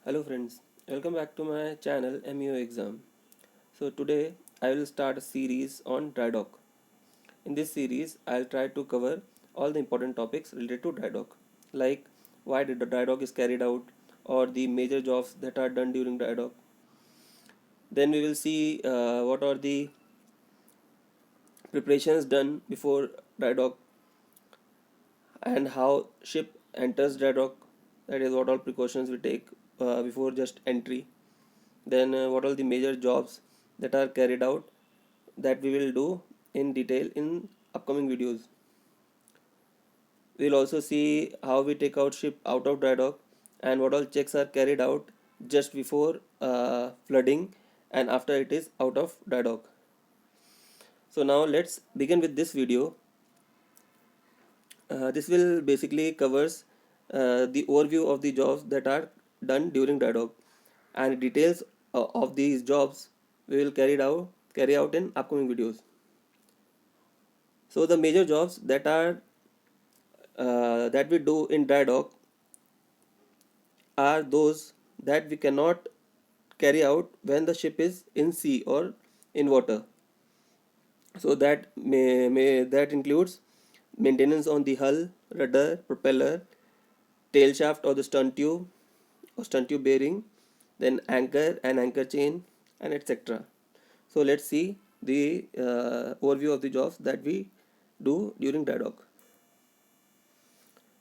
Hello friends, welcome back to my channel MEO Exam. So today I will start a series on dry dock. In this series I'll try to cover all the important topics related to dry dock, like why the dry dock is carried out or the major jobs that are done during dry dock. Then we will see what are the preparations done before dry dock and how ship enters dry dock. That is what all precautions we take before just entry. Then what are the major jobs that are carried out that we will do in detail in upcoming videos. We'll also see how we take out ship out of dry dock and what all checks are carried out just before flooding and after it is out of dry dock. So now let's begin with this video. This will basically covers the overview of the jobs that are done during dry dock and details of these jobs we will carry out in upcoming videos. So the major jobs that we do in dry dock are those that we cannot carry out when the ship is in sea or in water. So that includes maintenance on the hull, rudder, propeller, tail shaft or the stern tube or stern tube bearing, then anchor and anchor chain, and etc. So let's see the overview of the jobs that we do during dry dock.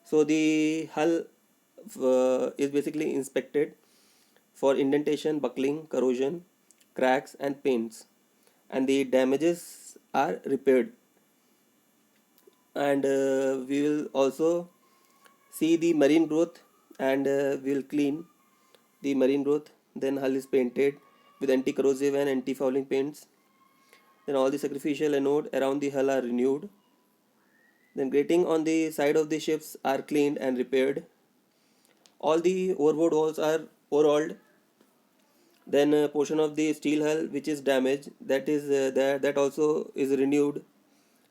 So the hull is basically inspected for indentation, buckling, corrosion, cracks, and paints, and the damages are repaired. And we will also see the marine growth, and we'll clean the marine growth. Then hull is painted with anti-corrosive and anti-fouling paints. Then all the sacrificial anode around the hull are renewed. Then grating on the side of the ships are cleaned and repaired. All the overboard walls are overhauled. Then a portion of the steel hull which is damaged, that also is renewed,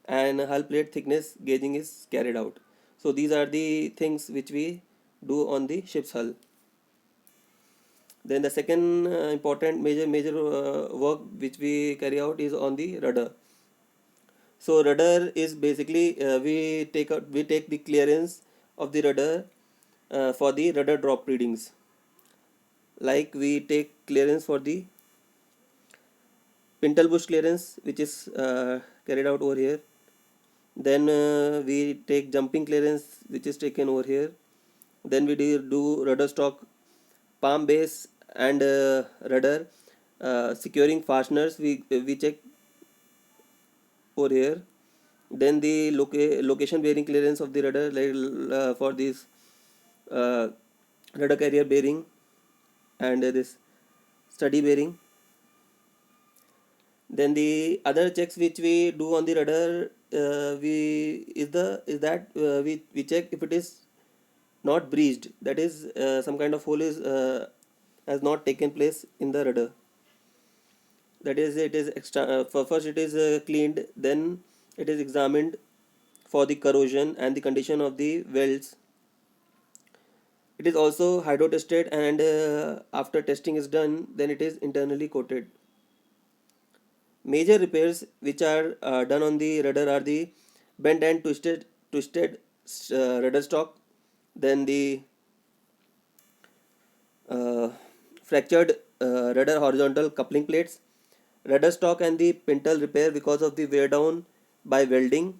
and hull plate thickness gauging is carried out. So these are the things which we do on the ship's hull. Then the second important major work which we carry out is on the rudder. So rudder is basically we take the clearance of the rudder for the rudder drop readings. Like we take clearance for the pintle bush clearance, which is carried out over here. Then we take jumping clearance, which is taken over here. Then we do rudder stock, palm base, and rudder securing fasteners. We check over here. Then the location bearing clearance of the rudder, like for this uh, rudder carrier bearing and this study bearing. Then the other checks which we do on the rudder, we is the is that we check if it is not breached, that is some kind of hole is has not taken place in the rudder. That is, it is extra for first it is cleaned, then it is examined for the corrosion and the condition of the welds. It is also hydro tested, and after testing is done, then it is internally coated. Major repairs which are done on the rudder are the bent and twisted rudder stock, then the uh, fractured rudder horizontal coupling plates, rudder stock and the pintle repair because of the wear down by welding.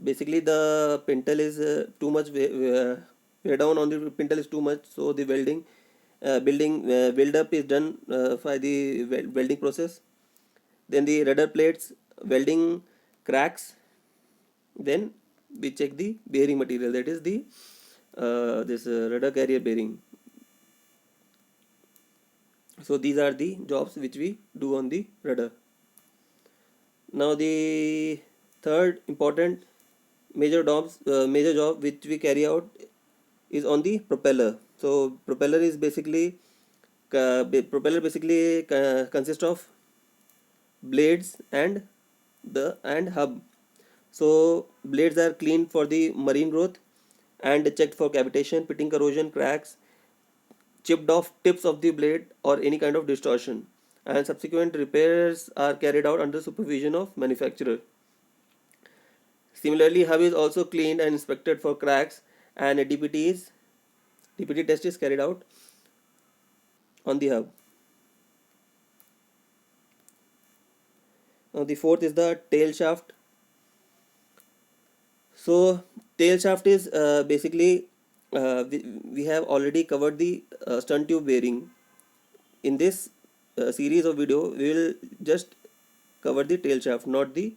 Basically the pintle is too much wear down on the pintle is too much, so the building weld up is done by the welding process. Then the rudder plates welding cracks. Then we check the bearing material, that is the this rudder carrier bearing. So these are the jobs which we do on the rudder. Now the third important major job which we carry out is on the propeller. So propeller basically consists of blades and hub. So blades are cleaned for the marine growth and checked for cavitation, pitting, corrosion, cracks, chipped off tips of the blade or any kind of distortion, and subsequent repairs are carried out under supervision of manufacturer. Similarly, hub is also cleaned and inspected for cracks, and a DPT test is carried out on the hub. Now the fourth is the tail shaft. So tail shaft is basically we have already covered the stunt tube bearing. In this series of video, we will just cover the tail shaft, not the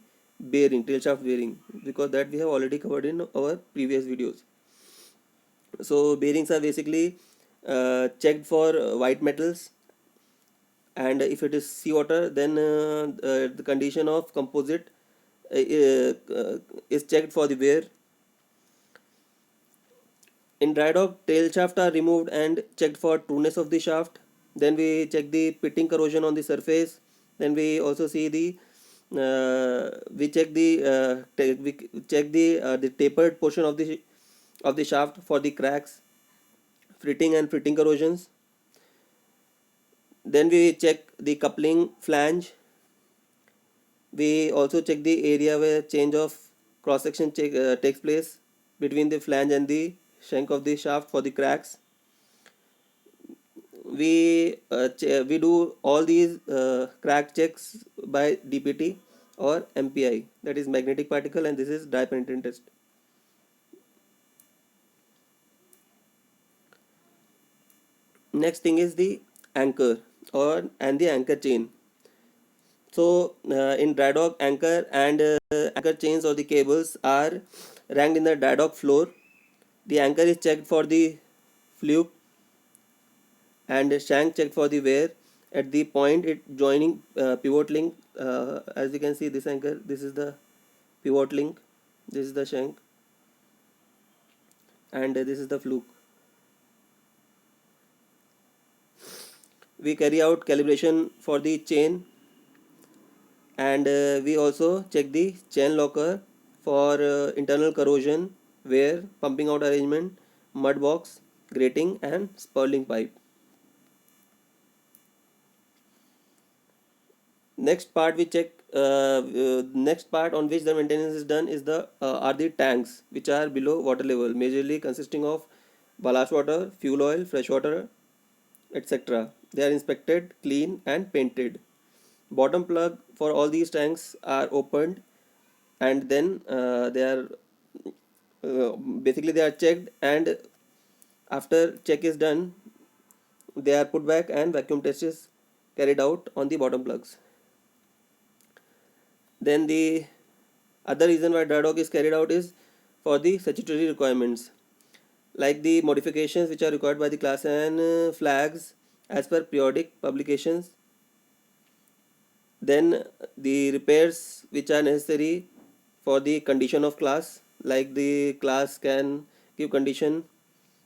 tail shaft bearing, because that we have already covered in our previous videos. So bearings are basically checked for white metals, and if it is seawater, then the condition of composite is checked for the wear. In dry dock, tail shaft are removed and checked for trueness of the shaft. Then we check the pitting corrosion on the surface. Then we also see we check the tapered portion of the shaft for the cracks, fritting and fritting corrosions. Then we check the coupling flange. We also check the area where change of cross section takes place between the flange and the shank of the shaft for the cracks. We do all these crack checks by DPT or MPI, that is magnetic particle, and this is dye penetrant test. Next thing is the anchor and the anchor chain. So in dry dock, anchor and anchor chains or the cables are ranked in the dry dock floor. The anchor is checked for the fluke and shank checked for the wear at the point it joining pivot link. As you can see, this anchor, this is the pivot link, this is the shank, and this is the fluke. We carry out calibration for the chain, and we also check the chain locker for internal corrosion, wear, pumping out arrangement, mud box, grating, and spurling pipe. Next part we check next part on which the maintenance is done is the are the tanks which are below water level, majorly consisting of ballast water, fuel oil, fresh water, etc. They are inspected, cleaned, and painted. Bottom plug for all these tanks are opened, and then they are basically they are checked, and after check is done, they are put back and vacuum test is carried out on the bottom plugs. Then the other reason why dry dock is carried out is for the statutory requirements, like the modifications which are required by the class and flags as per periodic publications. Then the repairs which are necessary for the condition of class, like the class can give condition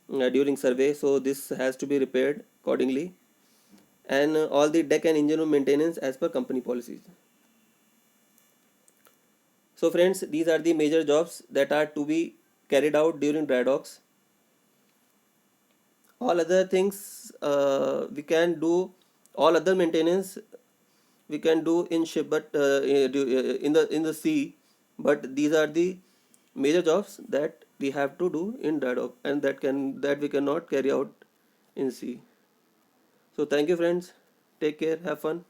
during survey, so this has to be repaired accordingly, and all the deck and engine room maintenance as per company policies. So friends, these are the major jobs that are to be carried out during dry docks. All other things we can do, all other maintenance we can do in ship, but in the sea, but these are the major jobs that we have to do in dry dock, and that we cannot carry out in sea. So thank you friends, take care, have fun.